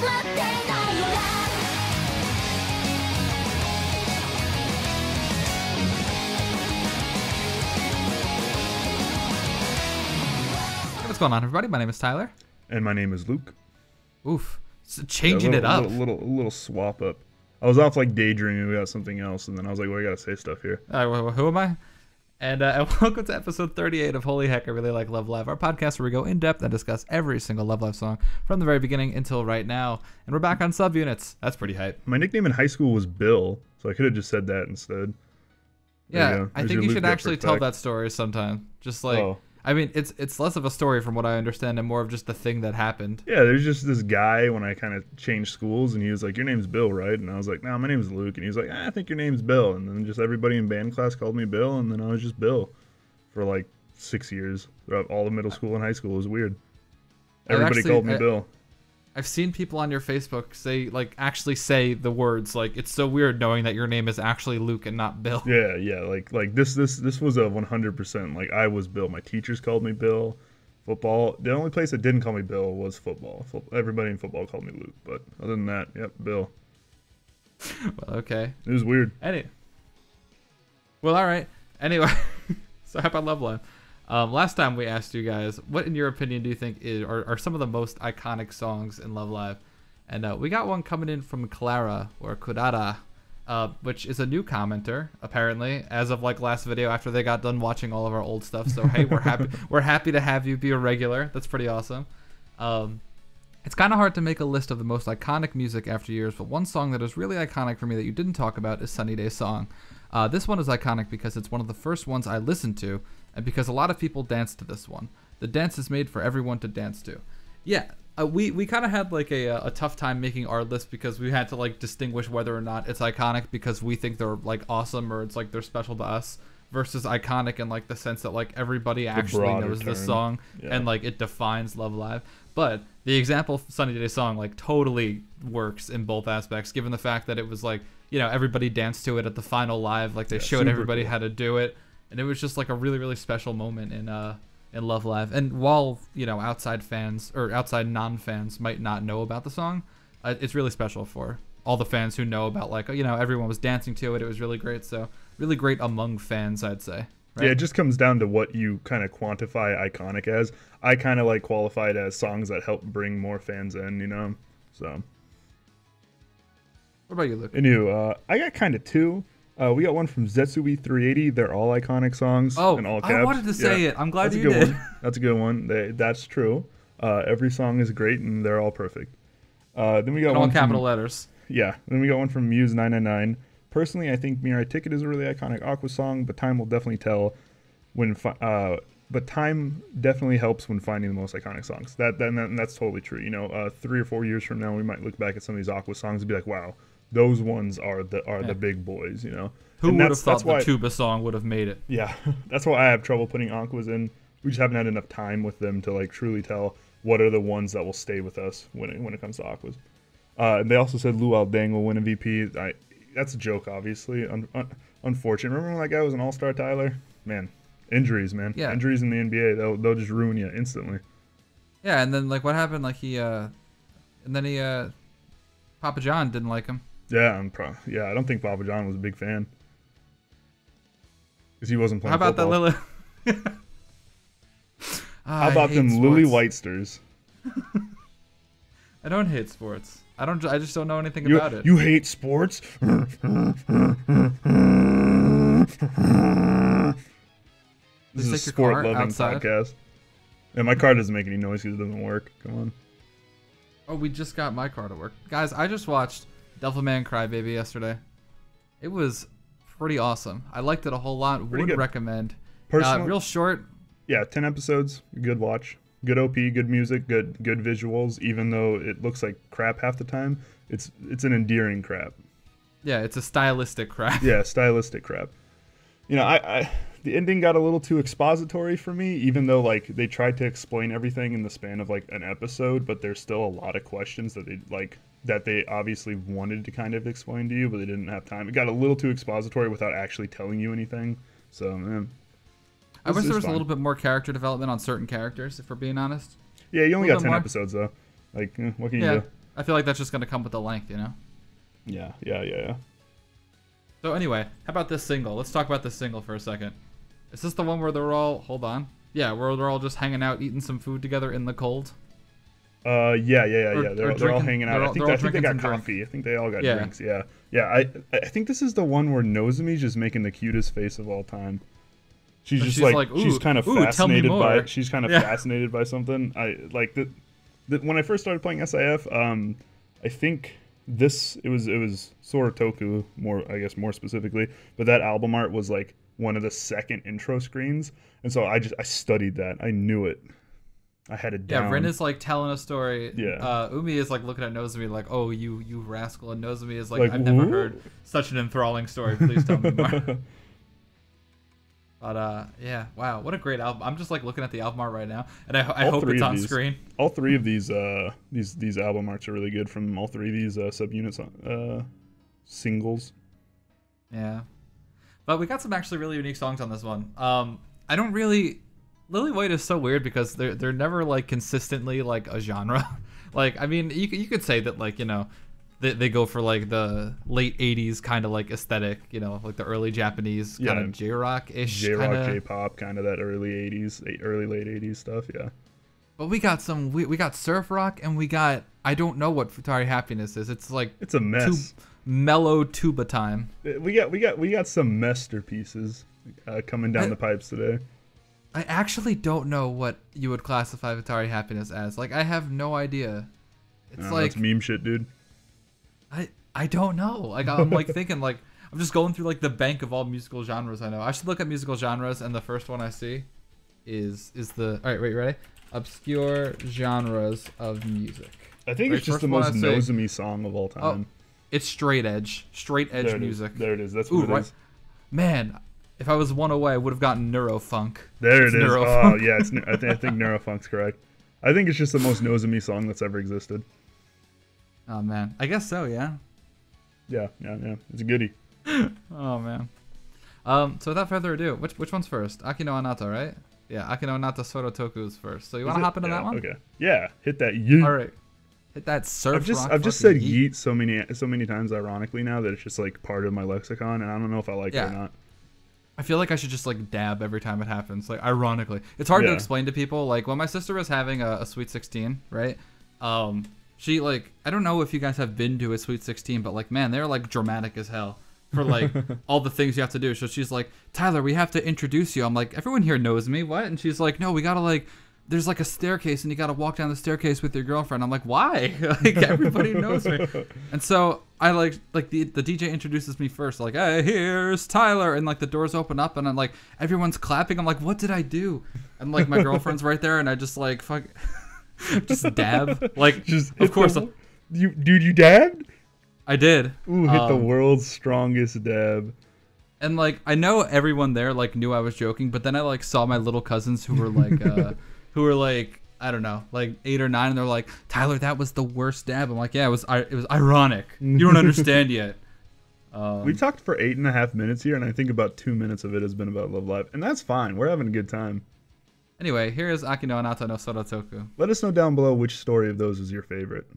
What's going on, everybody? My name is Tyler. And my name is Luke. Oof. Changing it up. A little swap up. I was off like daydreaming about something else, and then I was like, well, I gotta say stuff here. Who am I? And welcome to episode 38 of Holy Heck, I Really Like Love Live, our podcast where we go in depth and discuss every single Love Live song from the very beginning until right now. And we're back on subunits. That's pretty hype. My nickname in high school was Bill, so I could have just said that instead. Yeah, I think you should actually tell that story sometime. Just like, I mean, it's less of a story from what I understand and more of just the thing that happened. Yeah, there's just this guy when I kind of changed schools, and he was like, your name's Bill, right? And I was like, no, my name's Luke. And he was like, I think your name's Bill. And then just everybody in band class called me Bill, and then I was just Bill for like 6 years throughout all of middle school and high school. It was weird. Everybody called me Bill. I've seen people on your Facebook actually say the words, like, it's so weird knowing that your name is actually Luke and not Bill. Yeah, like this was a 100%, like, I was Bill. My teachers called me Bill. Football, the only place that didn't call me Bill was football. Everybody in football called me Luke, but other than that, yep, Bill. Well, okay. It was weird. Well, all right. Anyway, so how about Love Live? Last time we asked you guys, what in your opinion do you think are some of the most iconic songs in Love Live? And we got one coming in from Clara, or Kurara, which is a new commenter, apparently, as of like last video after they got done watching all of our old stuff. So hey, we're happy to have you be a regular. That's pretty awesome. It's kind of hard to make a list of the most iconic music after years, but one song that is really iconic for me that you didn't talk about is Sunny Day Song. This one is iconic because it's one of the first ones I listened to, and because a lot of people dance to this one. The dance is made for everyone to dance to. Yeah, we kind of had like a tough time making our list because we had to like distinguish whether or not it's iconic because we think they're like awesome or it's like they're special to us, versus iconic in like the sense that like everybody actually knows this song and like it defines Love Live. But the example Sunny Day Song like totally works in both aspects, given the fact that it was like, you know, everybody danced to it at the final live, like they showed everybody how to do it, and it was just like a really, really special moment in Love Live. And while, you know, outside fans or outside non-fans might not know about the song, it's really special for all the fans who know about, like, you know, everyone was dancing to it. It was really great. So really great among fans, I'd say. Right? Yeah, it just comes down to what you kind of quantify iconic as. I kind of like qualified as songs that help bring more fans in, you know. So. What about you, Luke? And you, I got kind of two. We got one from Zetsui 380. They're all iconic songs. Oh, in all caps. I wanted to say it. I'm glad you did. That's a good one. That's true. Every song is great, and they're all perfect. Then we got one capital letters. Yeah. Then we got one from Muse 999. Personally, I think Mirai Ticket is a really iconic Aqua song, but time will definitely tell when. But time definitely helps when finding the most iconic songs. That's totally true. You know, 3 or 4 years from now, we might look back at some of these Aqua songs and be like, wow. Those ones are the big boys, you know. Who would have thought the Tuba song would have made it? Yeah, that's why I have trouble putting Aquas in. We just haven't had enough time with them to like truly tell what are the ones that will stay with us when it comes to Aquas. And they also said Luau Deng will win MVP. That's a joke, obviously. Unfortunate. Remember when that guy was an all-star, Tyler? Man, injuries, man. Yeah. Injuries in the NBA, they'll just ruin you instantly. Yeah, and then like what happened? Like Papa John didn't like him. Yeah, I don't think Papa John was a big fan. Because he wasn't playing football. How about that Lily? How about them sports. Lily Whitesters? I don't hate sports. I just don't know anything about it. You hate sports? This is a sport-loving podcast. Yeah, my car doesn't make any noise because it doesn't work. Come on. Oh, we just got my car to work. Guys, I just watched Devilman Crybaby yesterday. It was pretty awesome. I liked it a whole lot. Would recommend. Real short. Yeah, 10 episodes. Good watch. Good OP, good music, good visuals. Even though it looks like crap half the time, it's an endearing crap. Yeah, it's a stylistic crap. Yeah, stylistic crap. You know, the ending got a little too expository for me, even though like they tried to explain everything in the span of like an episode, but there's still a lot of questions that they obviously wanted to kind of explain to you, but they didn't have time. It got a little too expository without actually telling you anything. So, man. I wish there was a little bit more character development on certain characters, if we're being honest. Yeah, you only got 10 episodes, though. Like, what can you do? I feel like that's just gonna come with the length, you know. Yeah. So anyway, how about this single? Let's talk about this single for a second. Is this the one where they're all, hold on. Yeah, where they're all just hanging out, eating some food together in the cold? Yeah. They're all hanging out. I think they got some coffee. drink. I think they all got Yeah. drinks. Yeah. I think this is the one where Nozomi's just making the cutest face of all time. She's just like she's kind of fascinated by fascinated by something. I like when I first started playing SIF. I think it was Sora Tooku more specifically, but that album art was like one of the second intro screens, and so I studied that. I knew it. I had it down. Yeah, Rin is like telling a story. Yeah. Umi is like looking at Nozomi like, "Oh, you rascal," and Nozomi is like, "I've never heard such an enthralling story. Please tell me more." But yeah, wow, what a great album! I'm just like looking at the album art right now, and I hope it's on screen. All three of these album arts are really good from all three of these subunits singles. Yeah, but we got some actually really unique songs on this one. I don't really. Lily White is so weird because they're never like consistently like a genre. Like, I mean, you could say that, like, you know, they go for like the late 80s kind of like aesthetic, you know, like the early Japanese kind of J-rock-ish. J-rock, J-pop, kind of that early 80s, early late 80s stuff, yeah. But we got we got surf rock, and we got, I don't know what Futari Happiness is. It's like it's a mess. Mellow tuba time. We got some masterpieces coming down the pipes today. I actually don't know what you would classify Futari Happiness as. Like, I have no idea. It's like it's meme shit, dude. I don't know. Like, I'm like thinking, like, I'm just going through like the bank of all musical genres I know. I should look at musical genres, and the first one I see is the, all right, wait, ready? Obscure genres of music. I think it's just the most Nozomi song of all time. Oh, it's straight edge music. There it is. That's what it is. Man, if I was one away, I would have gotten neurofunk. There it is. Oh yeah, I think neurofunk's correct. I think it's just the most Nozomi song that's ever existed. Oh man, I guess so. Yeah. Yeah. It's a goodie. Oh man. So without further ado, which one's first? Aki no Anata, right? Yeah, Aki no Anata Sora Tooku is first. So you want to hop into that one? Okay. Yeah, hit that yeet. All right. Hit that surf rock. I've just said yeet so many times ironically now that it's just like part of my lexicon, and I don't know if I like it or not. I feel like I should just like dab every time it happens. Like, ironically, it's hard to explain to people. Like, when my sister was having a Sweet 16, right? She, like, I don't know if you guys have been to a Sweet 16, but like, man, they're like dramatic as hell for like all the things you have to do. So she's like, Tyler, we have to introduce you. I'm like, everyone here knows me. What? And she's like, no, we gotta like, there's like a staircase and you gotta walk down the staircase with your girlfriend. I'm like, why? Like, everybody knows me. And so I like the DJ introduces me first, like, hey, here's Tyler, and like the doors open up and I'm like, everyone's clapping. I'm like, what did I do? And like my girlfriend's right there and I just like fuck just dab. Like, just of course you dabbed? I did. Ooh, hit the world's strongest dab. And like, I know everyone there like knew I was joking, but then I like saw my little cousins who were like I don't know, like 8 or 9, and they're like, Tyler, that was the worst dab. I'm like, yeah, it was ironic. You don't understand yet. We talked for 8.5 minutes here, and I think about 2 minutes of it has been about Love Live, and that's fine. We're having a good time. Anyway, here is Aki no Anata no Sora Tooku. Let us know down below which story of those is your favorite.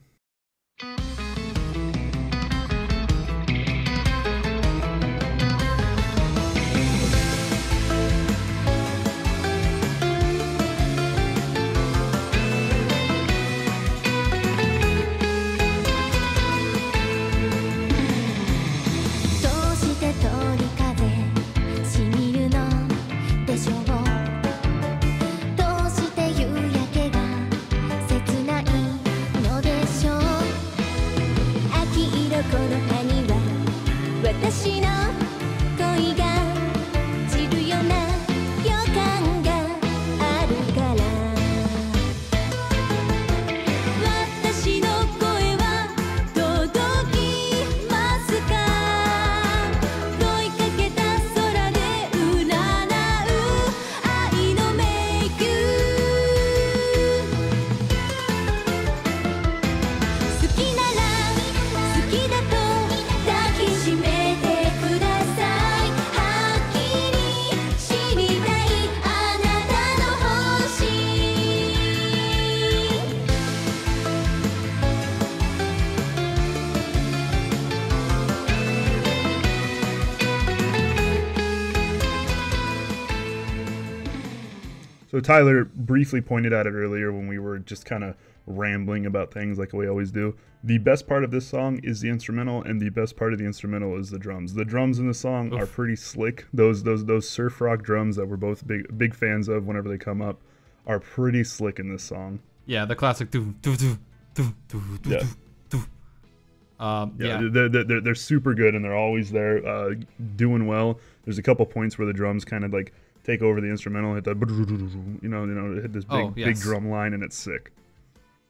Tyler briefly pointed at it earlier when we were just kind of rambling about things like we always do. The best part of this song is the instrumental, and the best part of the instrumental is the drums. The drums in the song are pretty slick. Those surf rock drums that we're both big fans of whenever they come up are pretty slick in this song. Yeah, the classic do do do do do do Yeah. do. They're super good, and they're always there, doing well. There's a couple points where the drums kind of like take over the instrumental, hit that, hit this big drum line, and it's sick.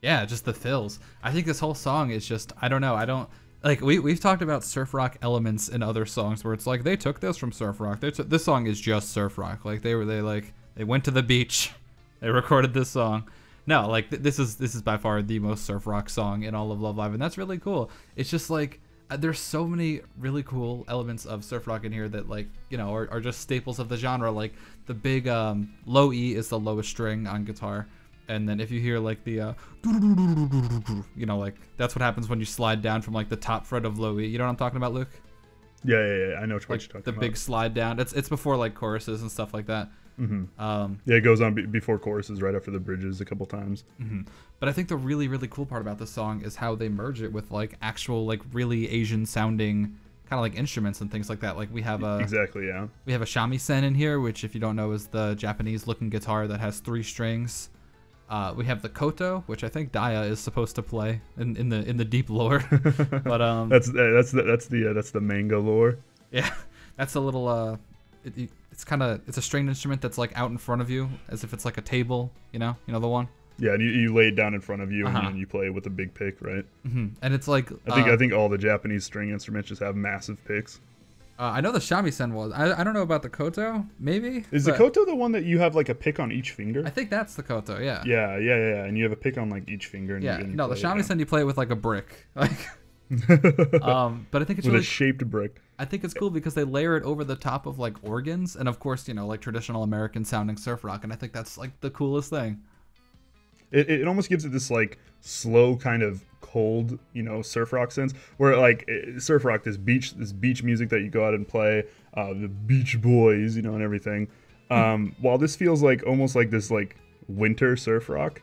Yeah, just the fills. I think this whole song is just, I don't know. I don't like we've talked about surf rock elements in other songs where it's like they took this from surf rock. This song is just surf rock. Like they went to the beach, they recorded this song. No, like this is by far the most surf rock song in all of Love Live, and that's really cool. It's just like there's so many really cool elements of surf rock in here that like are just staples of the genre. Like the big low E is the lowest string on guitar. And then if you hear like the, like that's what happens when you slide down from like the top fret of low E. You know what I'm talking about, Luke? Yeah. I know what you're talking about. The big slide down. It's before like choruses and stuff like that. Mm-hmm. It goes on before choruses, right after the bridges a couple times. Mm-hmm. But I think the really, really cool part about this song is how they merge it with like actual like really Asian sounding kind of like instruments and things like that. Like we have a we have a shamisen in here, which if you don't know is the Japanese looking guitar that has 3 strings. We have the koto, which I think Daya is supposed to play in the deep lore, but that's the manga lore. Yeah, that's a little it's a stringed instrument that's like out in front of you as if it's like a table, you know the one. Yeah, and you lay it down in front of you and you play with a big pick, right? Mm-hmm. And it's like I think all the Japanese string instruments just have massive picks. I know the shamisen was. I don't know about the koto. Maybe is the koto the one that you have like a pick on each finger? I think that's the koto. Yeah. Yeah. And you have a pick on like each finger. And no, the shamisen you play it with like a brick. Like, but I think it's with really, a shaped brick. I think it's cool because they layer it over the top of like organs, and of course like traditional American sounding surf rock, and I think that's like the coolest thing. It almost gives it this like slow kind of cold, surf rock sense, where like surf rock, this beach music that you go out and play, the Beach Boys, and everything. While this feels like almost like this like winter surf rock,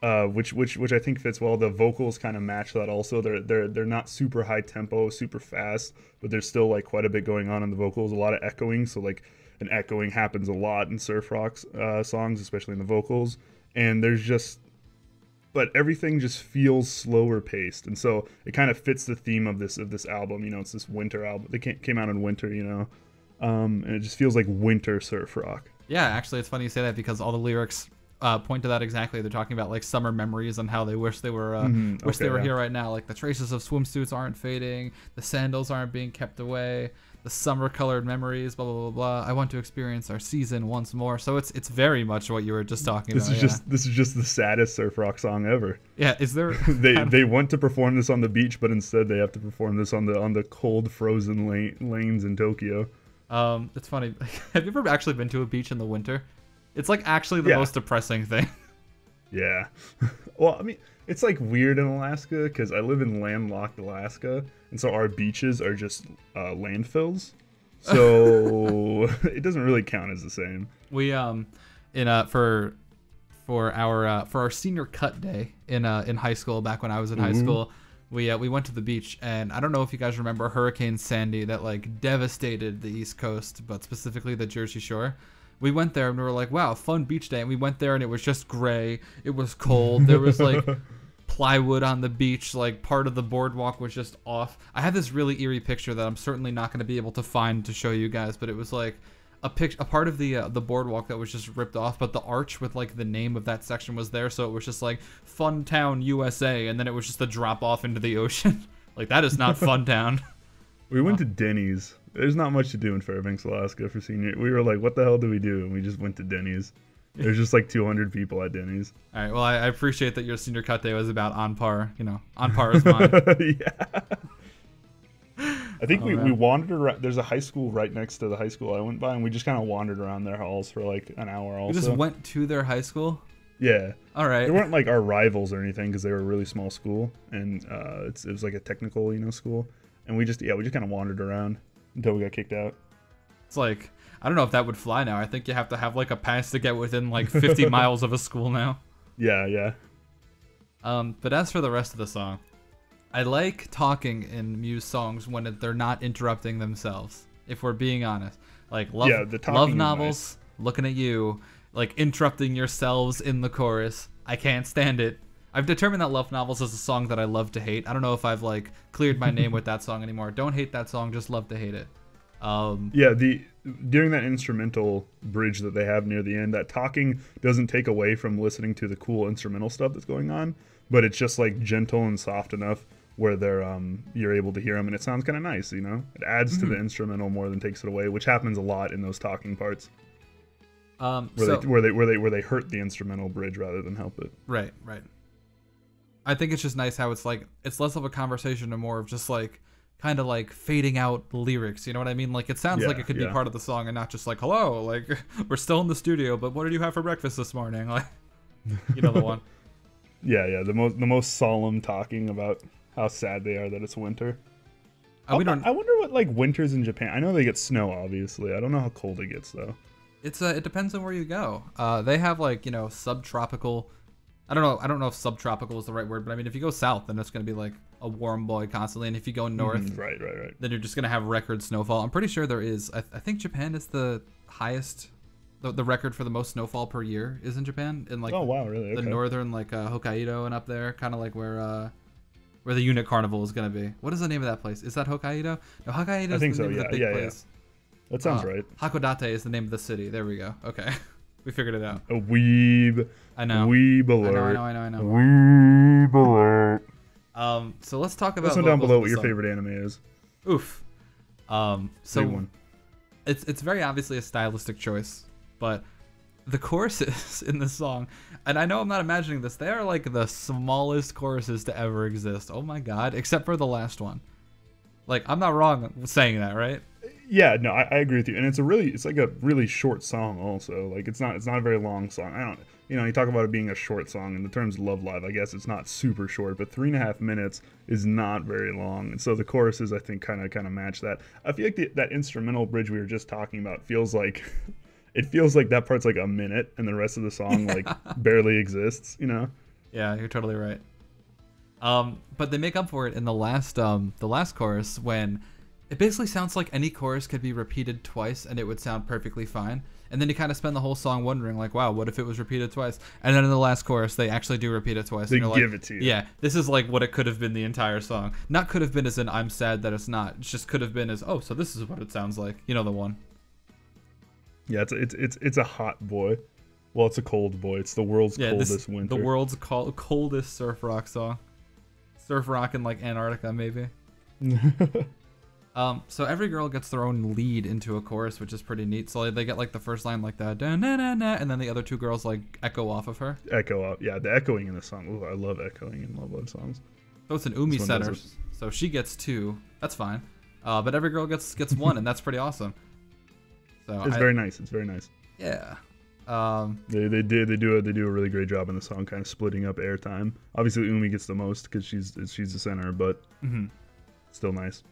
which I think fits well. The vocals kind of match that also. They're not super high tempo, super fast, but there's still like quite a bit going on in the vocals. A lot of echoing, so like an echoing happens a lot in surf rock songs, especially in the vocals. And but everything just feels slower paced, and so it kind of fits the theme of this album. It's this winter album. They came out in winter, and it just feels like winter surf rock. Yeah, actually, it's funny you say that because all the lyrics point to that exactly. They're talking about like summer memories and how they wish they were here right now. Like the traces of swimsuits aren't fading, the sandals aren't being kept away, the summer colored memories, blah blah blah blah. I want to experience our season once more. So it's very much what you were just talking about. This is just the saddest surf rock song ever. Yeah, is there? they want to perform this on the beach, but instead they have to perform this on the cold, frozen lanes in Tokyo. It's funny. Have you ever actually been to a beach in the winter? It's like actually the most depressing thing. Yeah. Well, I mean, it's like weird in Alaska because I live in landlocked Alaska, and so our beaches are just landfills. So it doesn't really count as the same. We for our senior cut day in high school, back when I was in high school, we went to the beach, and I don't know if you guys remember Hurricane Sandy that like devastated the East Coast, but specifically the Jersey Shore. We went there and we were like, wow, fun beach day. And we went there and it was just gray. It was cold. There was like plywood on the beach. Like part of the boardwalk was just off. I have this really eerie picture that I'm certainly not going to be able to find to show you guys, but it was like a part of the boardwalk that was just ripped off, but the arch with like the name of that section was there. So it was just like Fun Town USA. And then it was just a drop off into the ocean. Like that is not Fun Town. We went to Denny's. There's not much to do in Fairbanks, Alaska for senior. We were like, what the hell do we do? And we just went to Denny's. There's just like 200 people at Denny's. All right. Well, I appreciate that your senior cut day was about on par. On par as mine. Yeah. I think we wandered around. There's a high school right next to the high school I went by, and we just kind of wandered around their halls for like an hour also. You just went to their high school? Yeah. All right. They weren't like our rivals or anything because they were a really small school, and it was like a technical, school. And we just kind of wandered around until we got kicked out. It's like, I don't know if that would fly now. I think you have to have like a pass to get within like 50 miles of a school now. Yeah. But as for the rest of the song, I like talking in Muse songs when they're not interrupting themselves. If we're being honest, like love novels, looking at you, like interrupting yourselves in the chorus. I can't stand it. I've determined that love novels is a song that I love to hate. I don't know if I've like cleared my name with that song anymore. Don't hate that song, just love to hate it. During that instrumental bridge that they have near the end, that talking doesn't take away from listening to the cool instrumental stuff that's going on, but it's just like gentle and soft enough where they're you're able to hear them, and it sounds kind of nice, you know. It adds to the instrumental more than takes it away, which happens a lot in those talking parts. Where they hurt the instrumental bridge rather than help it. Right. I think it's just nice how it's like it's less of a conversation and more of just like kind of like fading out lyrics. You know what I mean? Like it sounds like it could be part of the song and not just like, hello, like we're still in the studio, but what did you have for breakfast this morning? Like, you know the one. Yeah. The most solemn talking about how sad they are that it's winter. I wonder what like winters in Japan. I know they get snow, obviously. I don't know how cold it gets though. It depends on where you go. They have like, you know, subtropical. I don't know if subtropical is the right word, but I mean if you go south, then it's gonna be like a warm boy constantly, and if you go north, right, then you're just gonna have record snowfall. I'm pretty sure there is. I think Japan is the highest. The record for the most snowfall per year is in Japan, in like the northern like Hokkaido and up there, kind of like where the Unit Carnival is gonna be. What is the name of that place? Is that Hokkaido? No, Hokkaido is the name of the big place. That sounds right. Hakodate is the name of the city. There we go. Okay. We figured it out. A weeb. I know. Weeb alert. I know. Weeb alert. So let's talk about. Listen down below what your favorite anime is. Oof. So big one. It's very obviously a stylistic choice, but the choruses in this song, and I know I'm not imagining this, they are like the smallest choruses to ever exist. Oh my god, except for the last one. Like, I'm not wrong saying that, right? Yeah, no, I agree with you. And it's like a really short song also. Like it's not a very long song. You talk about it being a short song in the terms of Love Live, I guess it's not super short, but 3.5 minutes is not very long. And so the choruses, I think, kind of match that. I feel like that instrumental bridge we were just talking about feels like that part's like a minute and the rest of the song like barely exists, you know? Yeah, you're totally right. But they make up for it in the last chorus when it basically sounds like any chorus could be repeated twice and it would sound perfectly fine. And then you kind of spend the whole song wondering, like, wow, what if it was repeated twice? And then in the last chorus, they actually do repeat it twice. They give it to you. Yeah, this is like what it could have been the entire song. Not could have been as in I'm sad that it's not. It just could have been as, oh, so this is what it sounds like. You know the one. Yeah, it's a hot boy. Well, it's a cold boy. It's the world's coldest winter. The world's coldest surf rock song. Surf rock in like Antarctica, maybe. So every girl gets their own lead into a chorus, which is pretty neat. So they get like the first line like that, and then the other two girls like echo off of her. Echo up, yeah. The echoing in the song. Ooh, I love echoing in Love Live songs. So it's an Umi center, so she gets 2. That's fine. But every girl gets 1, and that's pretty awesome. So it's very nice. It's very nice. Yeah. They do a really great job in the song, kind of splitting up airtime. Obviously, Umi gets the most because she's the center, but still nice.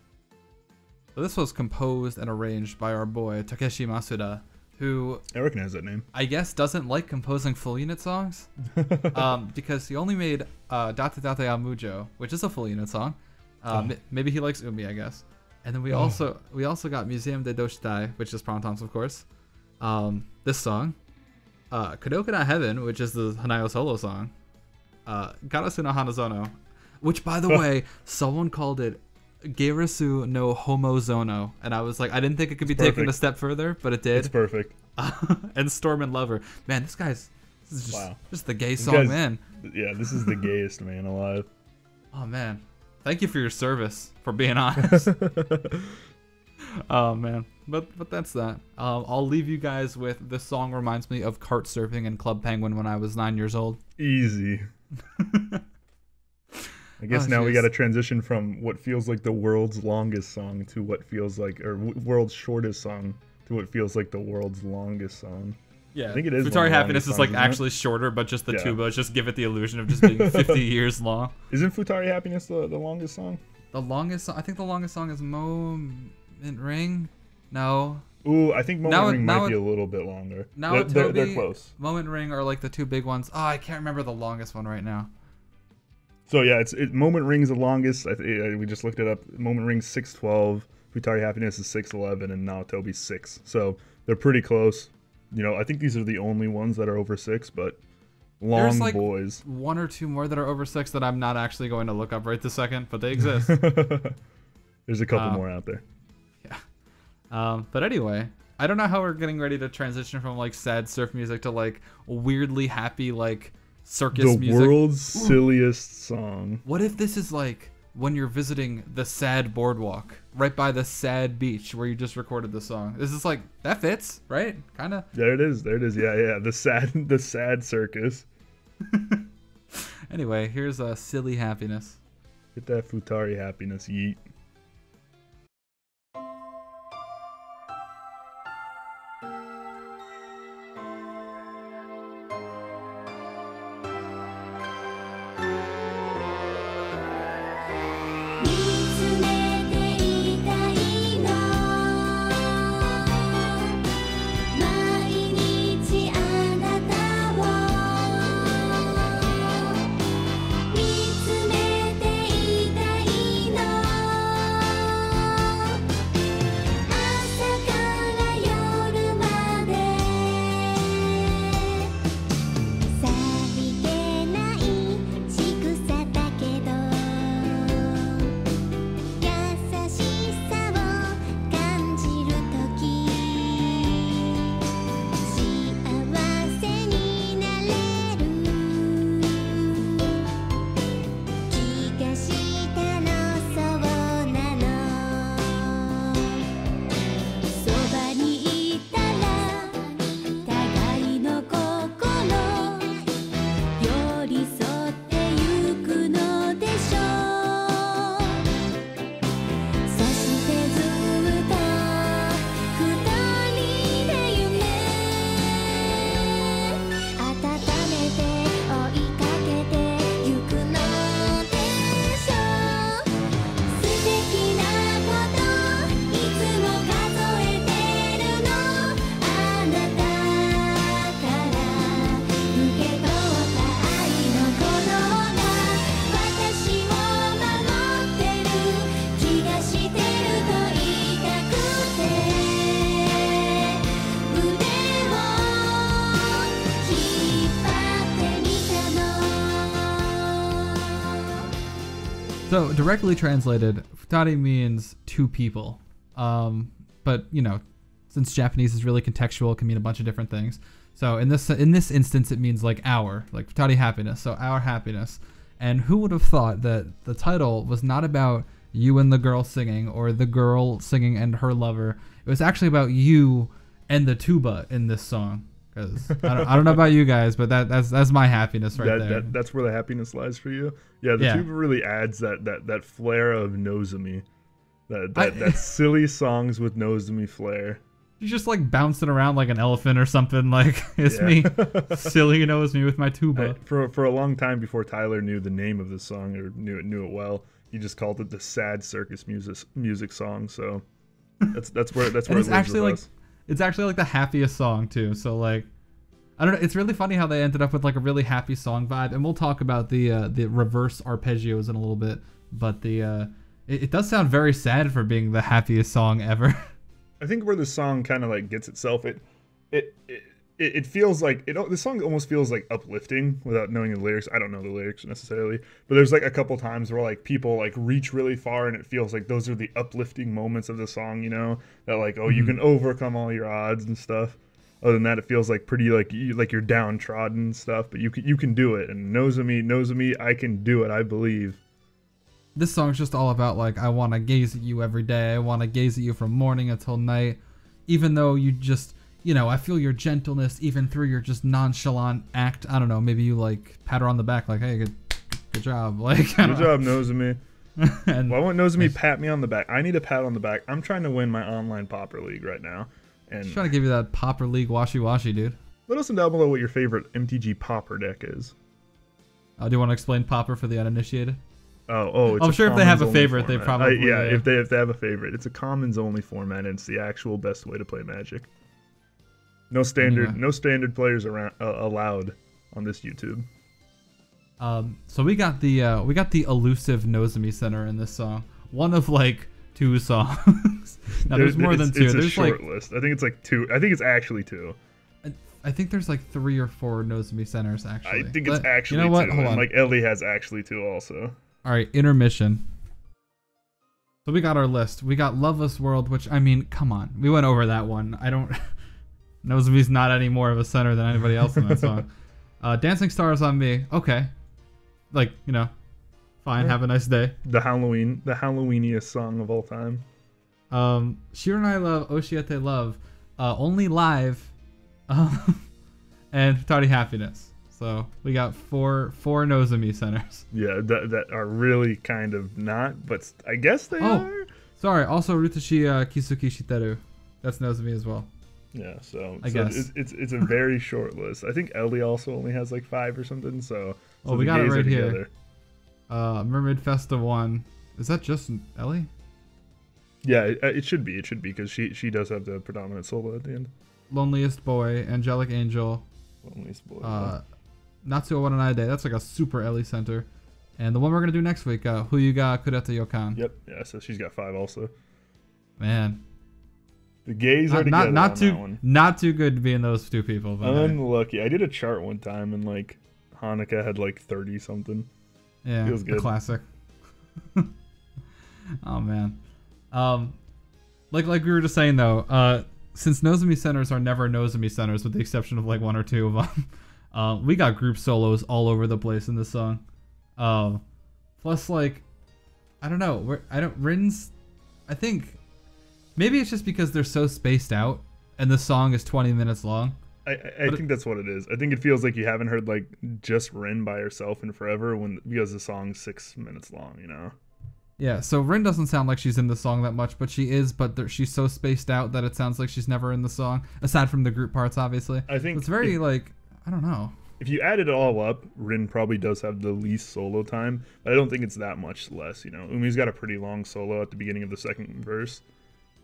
So this was composed and arranged by our boy Takeshi Masuda, who I recognize that name. I guess doesn't like composing full unit songs, because he only made Date Date Amujo, which is a full unit song. Maybe he likes Umi, I guess. And then we also got Museum de Doshitai, which is Prom Toms, of course. This song, Kadoka na Heaven, which is the Hanayo solo song. Garasu no Hanazono, which by the way, someone called it Gerasu no Homozono, and I was like, I didn't think it could be taken a step further, but it did. It's perfect. And Storm and Lover, man, this is just the gay song, man. Yeah, this is the gayest man alive. Oh man, thank you for your service, for being honest. Oh man, but that's that. I'll leave you guys with this song. Reminds me of kart surfing and Club Penguin when I was 9 years old. Easy. I guess now we got to transition from what feels like the world's longest song to what feels like, or world's shortest song to what feels like the world's longest song. Yeah, I think it is. Futari Happiness is like actually shorter, but just the tubas just give it the illusion of just being 50 years long. Isn't Futari Happiness the longest song? The longest song, I think the longest song is Moment Ring. No. Ooh, I think Moment Ring might be it, a little bit longer. Now they're close. Moment Ring are like the two big ones. Oh, I can't remember the longest one right now. So yeah, Moment Ring's the longest. We just looked it up. Moment Ring's 6:12. Futari Happiness is 6:11, and now Toby's 6. So they're pretty close. You know, I think these are the only ones that are over 6, but There's like boys. One or two more that are over 6 that I'm not actually going to look up right this second, but they exist. There's a couple more out there. Yeah. But anyway, I don't know how we're getting ready to transition from like sad surf music to like weirdly happy like circus music. The world's silliest song. What if this is like when you're visiting the sad boardwalk right by the sad beach where you just recorded the song? This is like, that fits, right? Kind of. There it is. Yeah. The sad circus. Anyway, here's a silly happiness. Get that Futari Happiness, yeet. So directly translated, futari means two people. But you know, since Japanese is really contextual, it can mean a bunch of different things. So in this instance, it means like futari happiness. So our happiness. And who would have thought that the title was not about you and the girl singing, or the girl singing and her lover? It was actually about you and the tuba in this song. Because I don't know about you guys, but that's my happiness right there. That's where the happiness lies for you. Yeah, the tuba really adds that flair of Nozomi, that silly songs with Nozomi flair. You're just like bouncing around like an elephant or something. Like it's me, silly Nozomi with my tuba. For a long time before Tyler knew the name of the song or knew it well, he just called it the sad circus music song. So that's where it's actually like us. It's actually like the happiest song too. So like, I don't know. It's really funny how they ended up with like a really happy song vibe. And we'll talk about the reverse arpeggios in a little bit. But it does sound very sad for being the happiest song ever. I think where the song kind of like gets itself, it feels like the song almost feels like uplifting without knowing the lyrics. I don't know the lyrics necessarily, but there's like a couple times where like people like reach really far, and it feels like those are the uplifting moments of the song, you know, that like, oh, you can overcome all your odds and stuff. Other than that, it feels like pretty like you're downtrodden and stuff, but you can do it. And Nozomi, I can do it, I believe. This song's just all about like, I want to gaze at you every day. I want to gaze at you from morning until night, even though you just, you know, I feel your gentleness even through your just nonchalant act. I don't know, maybe you like pat her on the back like, hey, good job. Like, good job, Nozomi. And why won't Nozomi pat me on the back? I need a pat on the back. I'm trying to win my online Popper League right now. And just trying to give you that Popper League washy, dude. Let us know down below what your favorite MTG Popper deck is. Do you want to explain Popper for the uninitiated? It's I'm a sure if they have a Commons only favorite, they format. probably if they have a favorite, it's a Commons only format, and it's the actual best way to play Magic. No standard players around allowed on this YouTube. So we got the elusive Nozomi Center in this song. One of like 2 songs. Now there's more than 2. It's a there's short list. I think it's like 2. I think it's actually 2. I think there's like 3 or 4 Nozomi Centers actually. I think it's actually 2. You know what? Hold and on. like Ellie has actually 2 also. All right, intermission. So we got our list. We got Loveless World, which, I mean, come on. We went over that one. Nozomi's not any more of a center than anybody else in that song. Dancing Stars on Me. Okay. Like, fine. Yeah. Have a nice day. The Halloweeniest song of all time. Shiranai Love, Oshiete Love, Only Live, and Futari Happiness. So we got four Nozomi centers. Yeah, that are really kind of not, but I guess they are. Sorry. Also, Rutashi Kisuki Shiteru. That's Nozomi as well. Yeah, so I guess it's a very short list. I think Ellie also only has like 5 or something. So we got it right here. Mermaid Festa 1. Is that just Ellie? Yeah, it should be. It should be because she does have the predominant solo at the end. Loneliest Boy, Angelic Angel. Loneliest Boy. Natsuo Wananaide. That's like a super Ellie center. And the one we're gonna do next week, Huyuga Kureta Yokan. Yep. Yeah. So she's got 5 also. Man. The gays are together not on that one. Not too good to be in those 2 people. But unlucky. I did a chart one time and like Hanukkah had like 30 something. Yeah. Feels good. The classic. Oh man. Like we were just saying though, since Nozomi centers are never Nozomi centers with the exception of like 1 or 2 of them, we got group solos all over the place in this song. Plus like, I don't know, Rin's, I think, maybe it's just because they're so spaced out and the song is 20 minutes long. I think that's what it is. I think it feels like you haven't heard like just Rin by herself in forever because the song's 6 minutes long, Yeah, so Rin doesn't sound like she's in the song that much, but she is, but she's so spaced out that it sounds like she's never in the song, aside from the group parts, obviously. I think it's very, I don't know. If you add it all up, Rin probably does have the least solo time, but I don't think it's that much less, Umi's got a pretty long solo at the beginning of the second verse,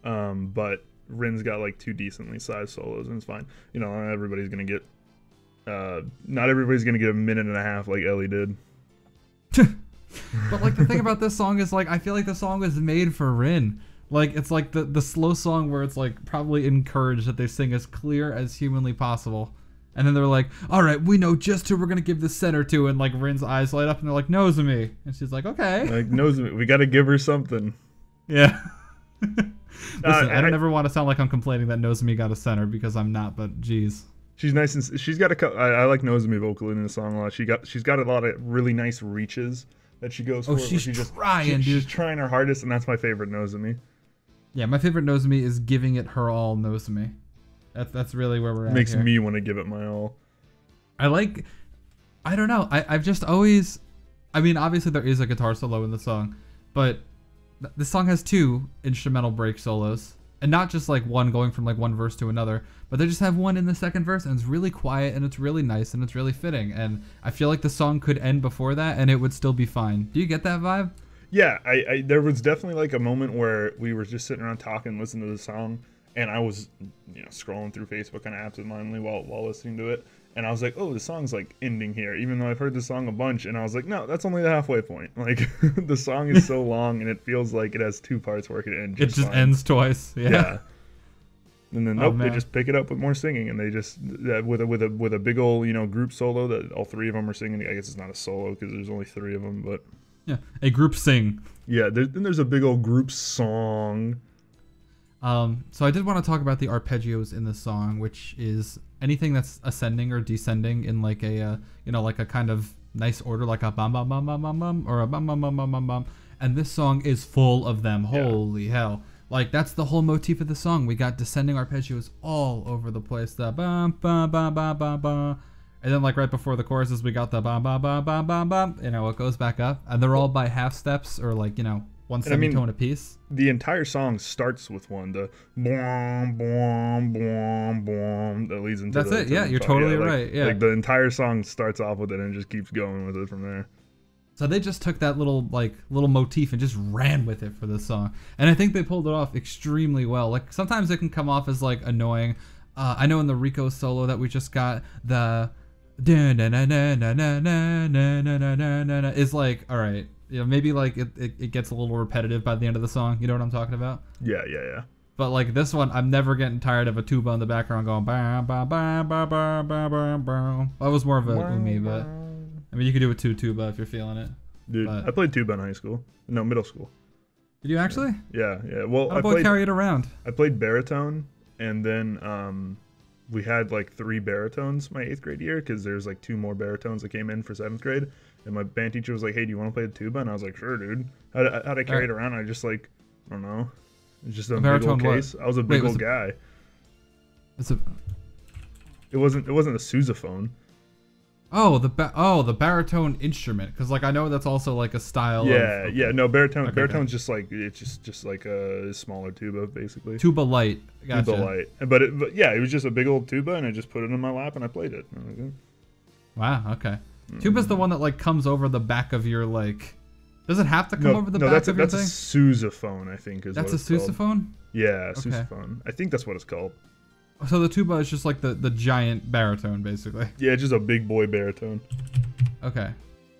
but Rin's got like 2 decently sized solos, and it's fine. Not everybody's going to get a minute and a half like Ellie did. But like the thing about this song is like I feel like the song was made for Rin. Like it's like the slow song where it's like probably encouraged that they sing as clear as humanly possible. And then they're like, all right, we know just who we're going to give the center to. And like Rin's eyes light up and they're like, Nozomi. And she's like, okay. Like Nozomi, we got to give her something. Yeah. Listen, I don't ever want to sound like I'm complaining that Nozomi got a center because I'm not, but geez. She's nice and she's got I like Nozomi vocally in the song a lot. She's got a lot of really nice reaches that she goes for. She's trying, dude. She's trying her hardest, and that's my favorite Nozomi. Yeah, my favorite Nozomi is giving it her all Nozomi. That's really where we're at. Makes me want to give it my all. I don't know. I've just always, I mean, obviously there is a guitar solo in the song, but this song has 2 instrumental break solos. And not just like one going from like one verse to another, but they just have one in the second verse and it's really quiet and it's really nice and it's really fitting. And I feel like the song could end before that and it would still be fine. Do you get that vibe? Yeah, there was definitely like a moment where we were just sitting around talking, listening to the song, and I was, scrolling through Facebook kind of absentmindedly while listening to it. And I was like, oh, the song's like ending here, even though I've heard the song a bunch. And I was like, no, that's only the halfway point. Like the song is so long and it feels like it has 2 parts where it could end. It just ends twice. Yeah. And then they just pick it up with more singing, and they just with a big old group solo that all 3 of them are singing. I guess it's not a solo because there's only 3 of them, but yeah, a group sing. Yeah, then there's a big old group song. So I did want to talk about the arpeggios in the song, which is anything that's ascending or descending in like a like a kind of nice order, like a bum bum bum bum bum bum or a bum bum bum bum bum bum. And this song is full of them. Holy hell! Like that's the whole motif of the song. We got descending arpeggios all over the place. The bum bum bum bum bum bum. And then like right before the choruses, we got the bum bum bum bum bum bum. It goes back up, and they're all by half steps or like one semitone apiece. The entire song starts with one, the boom, boom, boom, boom, that leads into. That's it. Yeah, you're totally right. Yeah, like the entire song starts off with it and just keeps going with it from there. So they just took that little motif and just ran with it for this song, and I think they pulled it off extremely well. Like sometimes it can come off as like annoying. I know in the Rico solo that we just got, the is like, all right, you know, maybe like it gets a little repetitive by the end of the song. You know what I'm talking about? Yeah, yeah, yeah. But like this one, I'm never getting tired of a tuba in the background going ba ba ba ba ba ba ba ba. That was more of a umi, but I mean you could do a tuba if you're feeling it. Dude, but, I played tuba in high school. No, middle school. Did you actually? Yeah, yeah. Well, How'd a boy carry it around? I played baritone, and then we had like 3 baritones my 8th grade year because there's like 2 more baritones that came in for 7th grade, and my band teacher was like, "Hey, do you want to play the tuba?" And I was like, "Sure, dude." How'd I carry it around? I just like, I don't know. It's just a big old case. I was a big old guy. It wasn't a sousaphone. Oh, the baritone instrument, because like I know that's also like a style. Yeah, yeah. No, baritone. Okay, baritone's just like it's just like a smaller tuba, basically. Tuba light. Gotcha. Tuba light. But yeah, it was just a big old tuba, and I just put it in my lap and I played it. Wow. Okay. Tuba's the one that like comes over the back of your like. Does it have to come over the back of your thing? That's a sousaphone, I think. That's a sousaphone? Yeah, sousaphone. I think that's what it's called. So the tuba is just like the giant baritone, basically. Yeah, just a big boy baritone. Okay.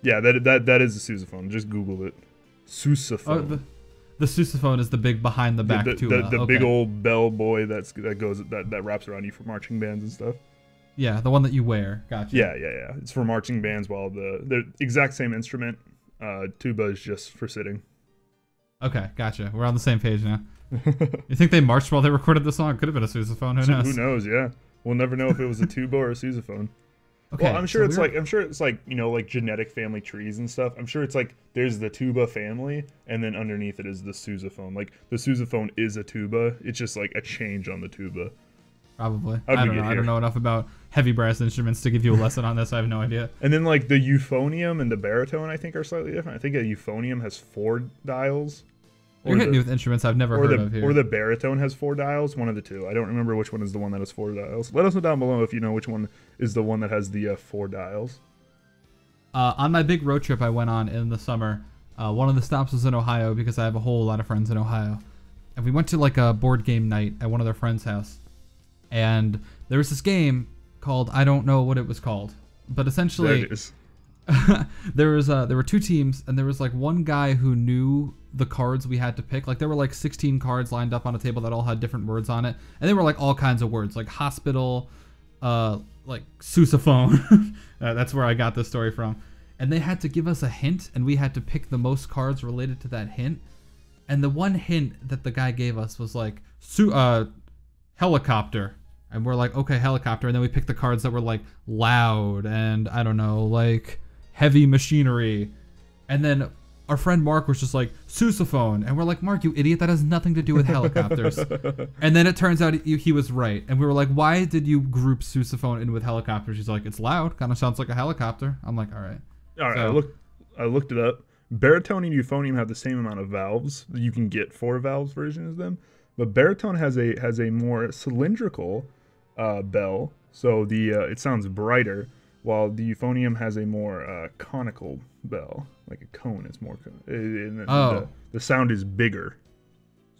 Yeah, that is a sousaphone. Just Google it. Sousaphone. Oh, the sousaphone is the big behind the back tuba. The big old bell boy that wraps around you for marching bands and stuff. Yeah, the one that you wear. Gotcha. Yeah. It's for marching bands, while the exact same instrument. Tuba is just for sitting. Okay, gotcha. We're on the same page now. You think they marched while they recorded the song? Could have been a sousaphone. Who knows? Who knows? Yeah, we'll never know if it was a tuba or a sousaphone. Okay, well, I'm sure it's like you know, like genetic family trees and stuff. I'm sure it's like there's the tuba family, and then underneath it is the sousaphone. Like the sousaphone is a tuba. It's just like a change on the tuba. Probably. I don't know enough about heavy brass instruments to give you a lesson on this. I have no idea. And then like the euphonium and the baritone, I think, are slightly different. I think a euphonium has 4 dials. You're hitting me with instruments I've never heard of here. Or the baritone has 4 dials. One of the two. I don't remember which one is the one that has 4 dials. Let us know down below if you know which one is the one that has the 4 dials. On my big road trip I went on in the summer, one of the stops was in Ohio because I have a whole lot of friends in Ohio. And we went to like a board game night at one of their friends' house. And there was this game called, I don't know what it was called, but essentially there it is. there were 2 teams, and there was like one guy who knew the cards we had to pick. Like there were like 16 cards lined up on a table that all had different words on it, and they were like all kinds of words, like hospital, like sousaphone. That's where I got this story from. And they had to give us a hint, and we had to pick the most cards related to that hint. And the one hint that the guy gave us was like helicopter. And we're like, okay, helicopter. And then we picked the cards that were like loud and I don't know, like heavy machinery. And then our friend Mark was just like, sousaphone. And we're like, Mark, you idiot, that has nothing to do with helicopters. And then it turns out he was right. And we were like, why did you group sousaphone in with helicopters? He's like, it's loud. Kind of sounds like a helicopter. I'm like, all right. All right, so, I looked it up. Baritone and euphonium have the same amount of valves. You can get 4 valves versions of them. But baritone has a more cylindrical bell, so it sounds brighter, while the euphonium has a more conical bell, like a cone. It's more the sound is bigger.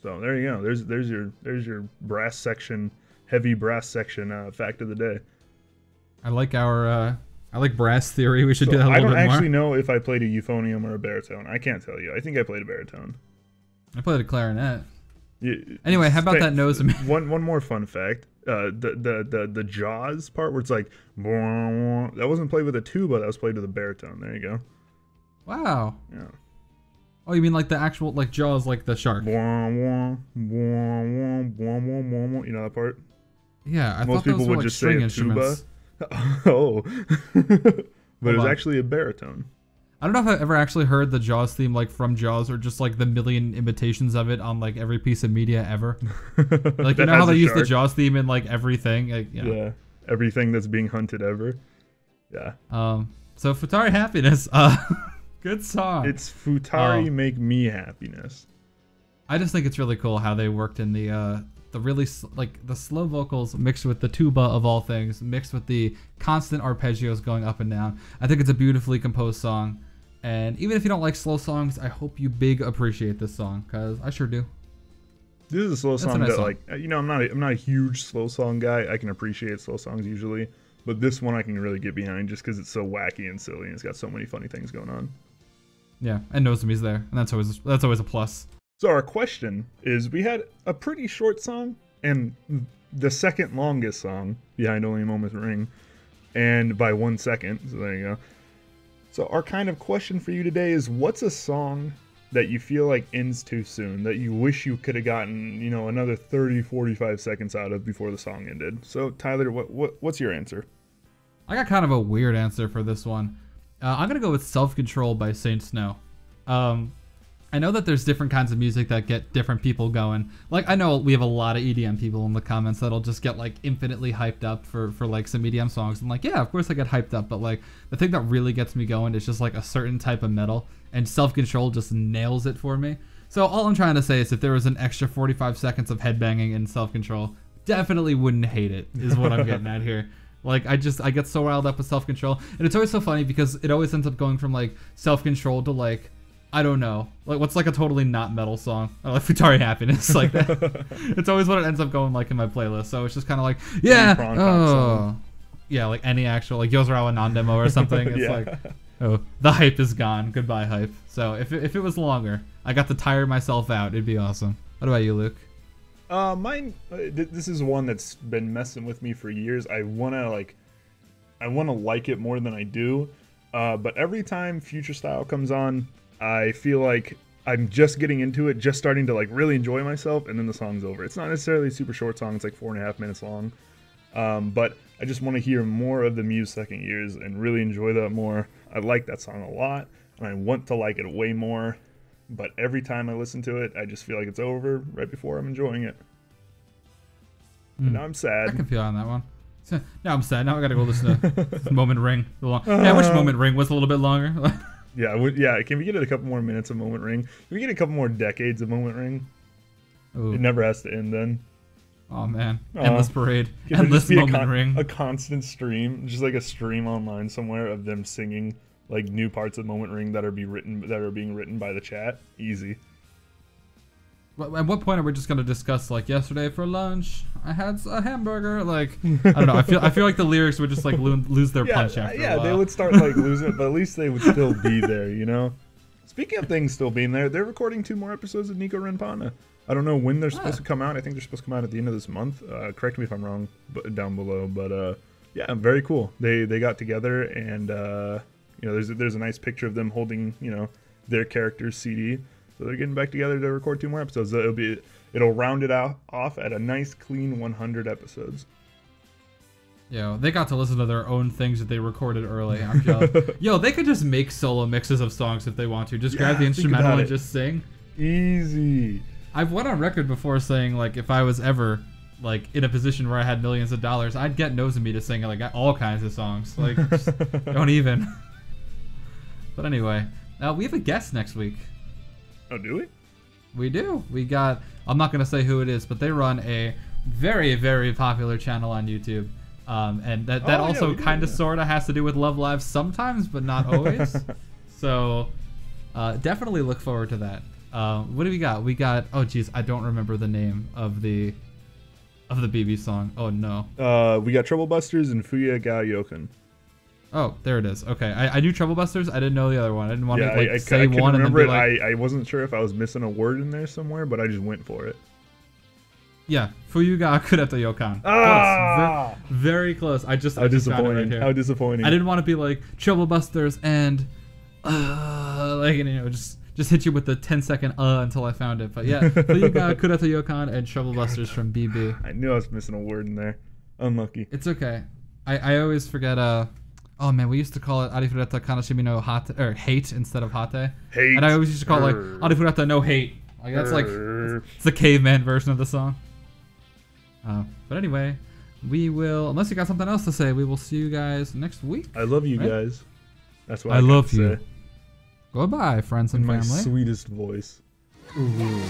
So there you go. There's your brass section, heavy brass section fact of the day. I like brass theory. We should do that a little bit more. I don't actually know if I played a euphonium or a baritone. I can't tell you. I think I played a baritone. I played a clarinet. Yeah, anyway, how about that nose? One more fun fact. The jaws part where it's like that wasn't played with a tuba, that was played with a baritone. There you go. Wow. Yeah. Oh, you mean like the actual like jaws, like the shark? You know that part? Yeah, I most thought people those were would like just say a tuba. Oh, but it was actually a baritone. I don't know if I've ever actually heard the Jaws theme like from Jaws, or just like the million imitations of it on like every piece of media ever. Like you know how they use the Jaws theme in like everything. Like, yeah, everything that's being hunted ever. Yeah. So Futari Happiness, good song. It's Futari Make Me Happiness. I just think it's really cool how they worked in the really like the slow vocals mixed with the tuba of all things, mixed with the constant arpeggios going up and down. I think it's a beautifully composed song. And even if you don't like slow songs, I hope you big appreciate this song, because I sure do. This is a slow song nice that, song. like, you know, I'm not a huge slow song guy. I can appreciate slow songs usually, but this one I can really get behind just because it's so wacky and silly and it's got so many funny things going on. Yeah, and Nozomi's there, and that's always a plus. So our question is, we had a pretty short song and the second longest song behind Only a Moment Ring, and by 1 second. So there you go. So our kind of question for you today is, what's a song that you feel like ends too soon, that you wish you could have gotten, you know, another 30, 45 seconds out of before the song ended? So Tyler, what's your answer? I got kind of a weird answer for this one. I'm gonna go with Self Control by Saint Snow. I know that there's different kinds of music that get different people going. Like, I know we have a lot of EDM people in the comments that'll just get like infinitely hyped up for like some EDM songs. I'm like, yeah, of course I get hyped up, but like the thing that really gets me going is just like a certain type of metal, and Self Control just nails it for me. So all I'm trying to say is, if there was an extra 45 seconds of headbanging in Self Control, definitely wouldn't hate it, is what I'm getting at here. Like, I get so riled up with Self Control, and it's always so funny because it always ends up going from like Self Control to like, I don't know, like what's like a totally not metal song, like Futari Happiness, like that. It's always what it ends up going like in my playlist. So it's just kind of like, yeah, oh, yeah, like any actual like Yozurawa non-demo or something. It's like, oh, the hype is gone. Goodbye hype. So if it was longer, I got to tire myself out. It'd be awesome. What about you, Luke? Mine. This is one that's been messing with me for years. I wanna like it more than I do, but every time Future Style comes on, I feel like I'm just getting into it, just starting to like really enjoy myself, and then the song's over. It's not necessarily a super short song. It's like 4.5 minutes long, but I just want to hear more of the Muse second years and really enjoy that more. I like that song a lot, and I want to like it way more. But every time I listen to it, I just feel like it's over right before I'm enjoying it. And now I'm sad. I can feel on that one. Now I'm sad. Now I gotta go listen to Moment Ring. Yeah, I wish Moment Ring was a little bit longer. Yeah, can we get a couple more minutes of Moment Ring? Can we get a couple more decades of Moment Ring? Ooh. It never has to end then. Oh man, endless parade, endless Moment Ring. A constant stream, just like a stream online somewhere of them singing like new parts of Moment Ring that are being written by the chat. Easy. At what point are we just gonna discuss like, yesterday for lunch I had a hamburger? Like, I don't know. I feel like the lyrics would just like lose their punch after a while. They would start like losing it, but at least they would still be there, you know. Speaking of things still being there, they're recording 2 more episodes of Nico Renpana. I don't know when they're supposed to come out. I think they're supposed to come out at the end of this month. Correct me if I'm wrong, down below. But yeah, very cool. They got together, and you know, there's a nice picture of them holding, you know, their character's CD. So they're getting back together to record 2 more episodes. It'll round it off at a nice clean 100 episodes. Yo, they got to listen to their own things that they recorded early. I'm jealous. Yo, they could just make solo mixes of songs if they want to. Just grab the instrumental and just sing. Easy. I've went on record before saying, like, if I was ever like in a position where I had millions of dollars, I'd get Nozomi to sing like all kinds of songs. Like, just don't even. But anyway, we have a guest next week. Oh, do we? We do. We got, I'm not going to say who it is, but they run a very, very popular channel on YouTube. And that also kind of sort of has to do with Love Live sometimes, but not always. So definitely look forward to that. What do we got? We got, oh geez, I don't remember the name of the BB song. Oh no. We got Trouble Busters and Fuya ga Yokan. Oh, there it is. Okay, I knew Trouble Busters. I didn't know the other one. I didn't want to say I one and then be like... I wasn't sure if I was missing a word in there somewhere, but I just went for it. Yeah, Fuyu ga Kureta Yokan. Ah! Close. Very close. I just disappointing. Found it right here. How disappointing. I didn't want to be like Trouble Busters and like, you know, just hit you with the 10-second until I found it. But yeah, Fuyu ga Kureta Yokan and Trouble Busters from BB. I knew I was missing a word in there. Unlucky. It's okay. I always forget oh man, we used to call it Arifureta Kanashimi no Hate, or hate instead of Hate. Hate. And I always used to call it like Arifureta no hate. Like that's like it's the caveman version of the song. But anyway, we will, unless you got something else to say, we will see you guys next week. I love you guys. That's what I love you. Goodbye, friends and family. My sweetest voice. Ooh.